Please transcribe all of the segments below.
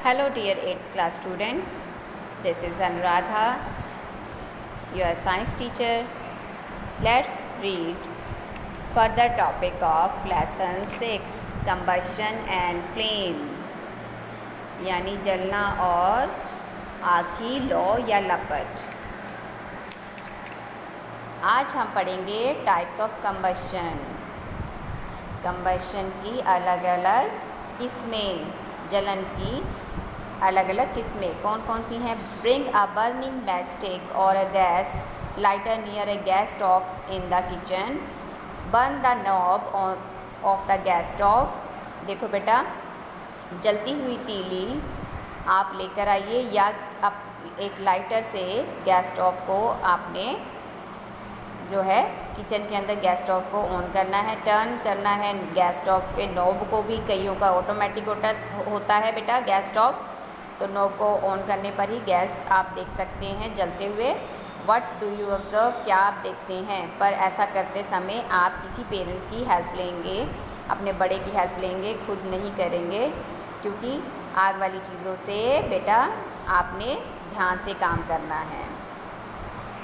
Hello dear 8th class students, this is Anuradha, your science teacher. Let's read further topic of lesson 6 combustion and flame यानी जलना और आग की लौ या लपट। आज हम पढ़ेंगे टाइप्स ऑफ कंबस्शन की अलग अलग किस्में, जलन की अलग अलग किस्में कौन कौन सी हैं। ब्रिंग अ बर्निंग मैचस्टिक और a gas lighter near a gas stove in the kitchen. Burn the knob of the gas stove. देखो बेटा, जलती हुई तीली आप लेकर आइए या आप एक लाइटर से गैस स्टोव को आपने जो है किचन के अंदर गैस स्टोव को ऑन करना है, टर्न करना है गैस स्टोव के नॉब को भी। कईयों का ऑटोमेटिक होता है बेटा गैस स्टोव, तो नॉब को ऑन करने पर ही गैस आप देख सकते हैं जलते हुए। व्हाट डू यू ऑब्जर्व, क्या आप देखते हैं। पर ऐसा करते समय आप किसी पेरेंट्स की हेल्प लेंगे, अपने बड़े की हेल्प लेंगे, खुद नहीं करेंगे, क्योंकि आग वाली चीज़ों से बेटा आपने ध्यान से काम करना है।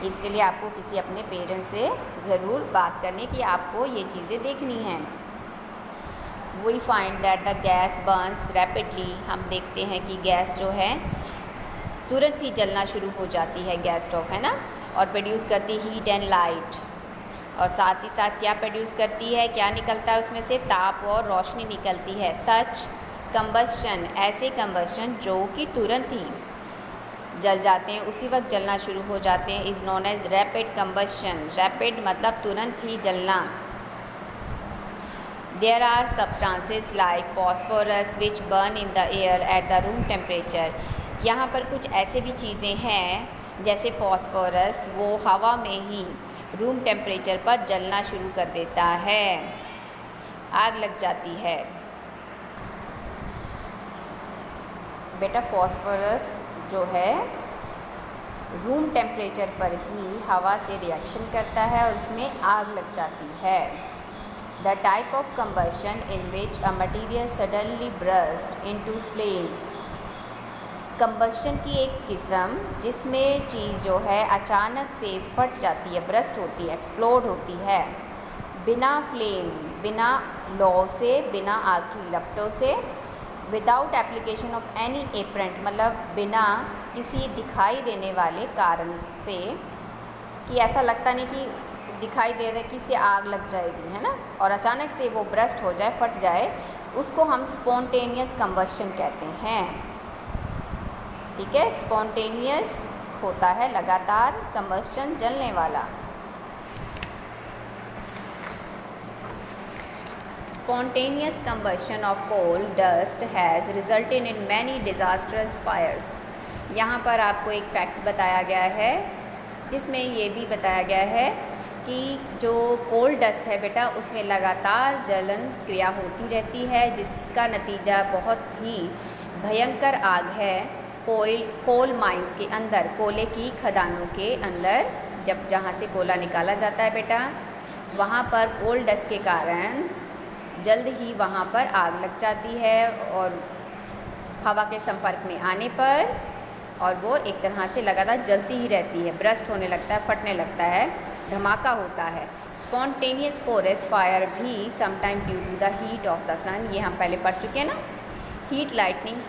इसके लिए आपको किसी अपने पेरेंट्स से ज़रूर बात करने की आपको ये चीज़ें देखनी हैं। We find that the gas burns rapidly. हम देखते हैं कि गैस जो है तुरंत ही जलना शुरू हो जाती है, गैस स्टोव है ना, और प्रोड्यूस करती हीट एंड लाइट। और साथ ही साथ क्या प्रोड्यूस करती है, क्या निकलता है उसमें से, ताप और रोशनी निकलती है। सच कंबस्शन, ऐसे कंबस्शन जो कि तुरंत ही जल जाते हैं, उसी वक्त जलना शुरू हो जाते हैं, is known as rapid combustion. Rapid मतलब तुरंत ही जलना। There are substances like phosphorus which burn in the air at the room temperature. यहाँ पर कुछ ऐसे भी चीज़ें हैं जैसे फॉस्फोरस, वो हवा में ही रूम टेम्परेचर पर जलना शुरू कर देता है, आग लग जाती है। बेटा फॉस्फोरस जो है रूम टेम्परेचर पर ही हवा से रिएक्शन करता है और उसमें आग लग जाती है। The type of combustion in which a material suddenly burst into flames. Combustion की एक किस्म जिसमें चीज़ जो है अचानक से फट जाती है, ब्रस्ट होती है, एक्सप्लोड होती है, बिना फ्लेम, बिना लौ से, बिना आग की लपटों से। Without application of any apparent, मतलब बिना किसी दिखाई देने वाले कारण से, कि ऐसा लगता नहीं कि दिखाई दे रहा है कि इससे आग लग जाएगी, है ना, और अचानक से वो ब्रस्ट हो जाए, फट जाए, उसको हम स्पॉन्टेनियस कंबस्शन कहते हैं। ठीक है, स्पॉन्टेनियस होता है लगातार कंबस्शन, जलने वाला। Spontaneous combustion of coal dust has resulted in many disastrous fires। यहाँ पर आपको एक फैक्ट बताया गया है जिसमें ये भी बताया गया है कि जो कोल डस्ट है बेटा उसमें लगातार जलन क्रिया होती रहती है, जिसका नतीजा बहुत ही भयंकर आग है। कोल माइंस के अंदर, कोयले की खदानों के अंदर जब जहाँ से कोयला निकाला जाता है बेटा, वहाँ पर कोल डस्ट के कारण जल्द ही वहाँ पर आग लग जाती है, और हवा के संपर्क में आने पर और वो एक तरह से लगातार जलती ही रहती है, ब्रस्ट होने लगता है, फटने लगता है, धमाका होता है। स्पॉन्टेनियस फॉरेस्ट फायर भी sometime due to the heat of the sun, ये हम पहले पढ़ चुके हैं ना। हीट लाइटनिंग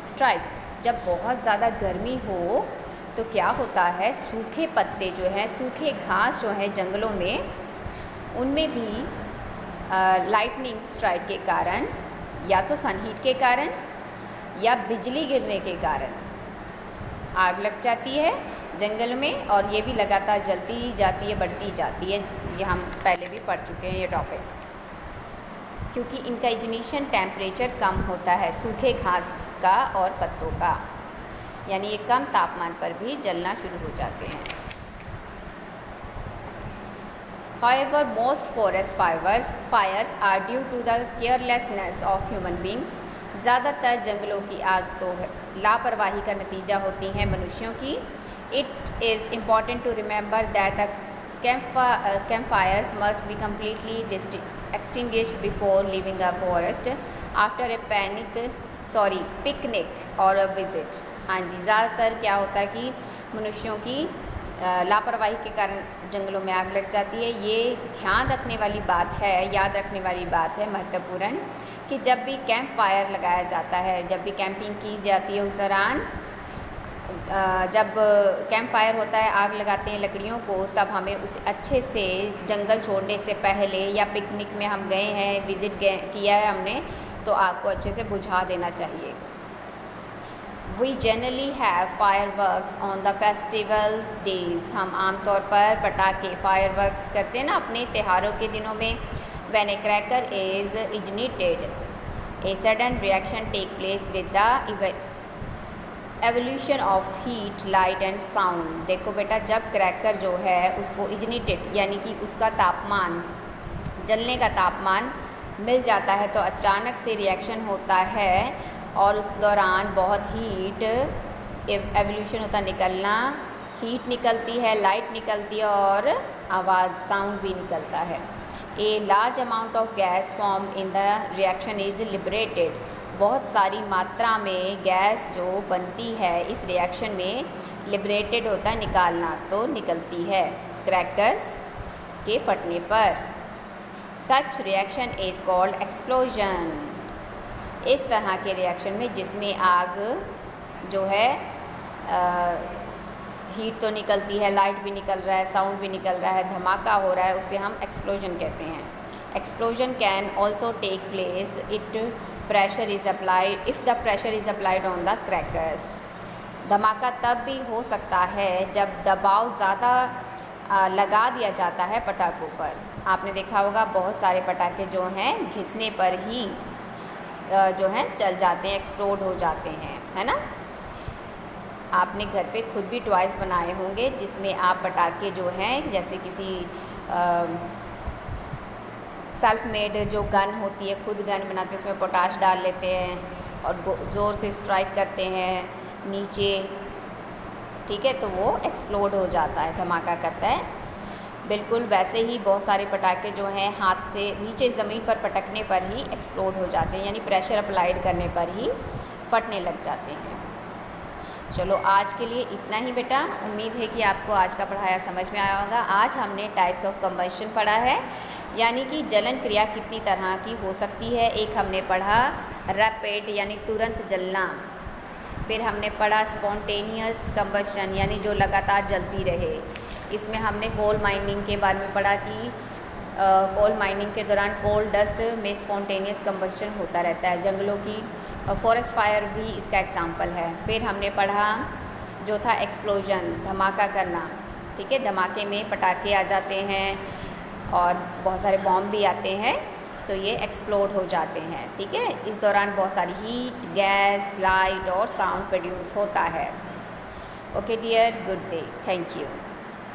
स्ट्राइक, जब बहुत ज़्यादा गर्मी हो तो क्या होता है, सूखे पत्ते जो हैं, सूखे घास जो है जंगलों में, उनमें भी लाइटनिंग स्ट्राइक के कारण, या तो सनहीट के कारण या बिजली गिरने के कारण आग लग जाती है जंगल में, और ये भी लगातार जलती ही जाती है, बढ़ती जाती है। ये हम पहले भी पढ़ चुके हैं ये टॉपिक, क्योंकि इनका इग्निशन टेम्परेचर कम होता है, सूखे घास का और पत्तों का, यानी ये कम तापमान पर भी जलना शुरू हो जाते हैं। However, most forest fires are due to the carelessness of human beings। ज़्यादातर जंगलों की आग तो लापरवाही का नतीजा होती हैं मनुष्यों की। It is important to remember that the campfires must be completely extinguished before leaving the forest। After a panic picnic और विज़िट। हाँ जी, ज़्यादातर क्या होता है कि मनुष्यों की लापरवाही के कारण जंगलों में आग लग जाती है। ये ध्यान रखने वाली बात है, याद रखने वाली बात है महत्वपूर्ण, कि जब भी कैंप फायर लगाया जाता है, जब भी कैंपिंग की जाती है, उस दौरान जब कैंप फायर होता है, आग लगाते हैं लकड़ियों को, तब हमें उसे अच्छे से जंगल छोड़ने से पहले या पिकनिक में हम गए हैं, विज़िट किया है हमने, तो आग को अच्छे से बुझा देना चाहिए। We generally have fireworks on the festival days। हम आमतौर पर पटाखे फायरवर्क्स करते हैं ना अपने त्योहारों के दिनों में। When a cracker is ignited, a sudden reaction take place with the evolution of heat, light and sound. देखो बेटा, जब क्रैकर जो है उसको इग्निटेड यानी कि उसका तापमान, जलने का तापमान मिल जाता है, तो अचानक से रिएक्शन होता है और उस दौरान बहुत हीट एवोल्यूशन होता, निकलना, हीट निकलती है, लाइट निकलती है और आवाज़, साउंड भी निकलता है। A large amount of gas form in the reaction is liberated. बहुत सारी मात्रा में गैस जो बनती है इस रिएक्शन में, लिबरेटेड होता है, निकालना, तो निकलती है क्रैकर्स के फटने पर। Such reaction is called explosion. इस तरह के रिएक्शन में जिसमें आग जो है हीट तो निकलती है, लाइट भी निकल रहा है, साउंड भी निकल रहा है, धमाका हो रहा है, उसे हम एक्सप्लोजन कहते हैं। Explosion can also take place it pressure is applied if the pressure is applied on the crackers. धमाका तब भी हो सकता है जब दबाव ज़्यादा लगा दिया जाता है पटाखों पर। आपने देखा होगा बहुत सारे पटाखे जो हैं घिसने पर ही जो हैं चल जाते हैं, एक्सप्लोड हो जाते हैं, है ना। आपने घर पे खुद भी टॉयज़ बनाए होंगे जिसमें आप पटाखे जो हैं, जैसे किसी सेल्फ मेड जो गन होती है, खुद गन बनाते हैं, उसमें पोटाश डाल लेते हैं और ज़ोर से स्ट्राइक करते हैं नीचे, ठीक है, तो वो एक्सप्लोड हो जाता है, धमाका करता है। बिल्कुल वैसे ही बहुत सारे पटाखे जो हैं हाथ से नीचे ज़मीन पर पटकने पर ही एक्सप्लोड हो जाते हैं, यानी प्रेशर अप्लाइड करने पर ही फटने लग जाते हैं। चलो आज के लिए इतना ही बेटा। उम्मीद है कि आपको आज का पढ़ाया समझ में आया होगा। आज हमने टाइप्स ऑफ कंबशन पढ़ा है, यानी कि जलन क्रिया कितनी तरह की हो सकती है। एक हमने पढ़ा रैपिड यानी तुरंत जलना, फिर हमने पढ़ा स्पॉन्टेनियस कंबशन यानी जो लगातार जलती रहे। इसमें हमने कोल माइनिंग के बारे में पढ़ा कि कोल माइनिंग के दौरान कोल डस्ट में स्पॉन्टेनियस कंबशन होता रहता है। जंगलों की फॉरेस्ट फायर भी इसका एग्जांपल है। फिर हमने पढ़ा जो था एक्सप्लोजन, धमाका करना, ठीक है, धमाके में पटाखे आ जाते हैं और बहुत सारे बॉम्ब भी आते हैं, तो ये एक्सप्लोड हो जाते हैं, ठीक है। इस दौरान बहुत सारी हीट, गैस, लाइट और साउंड प्रोड्यूस होता है। Okay dear, good day, thank you.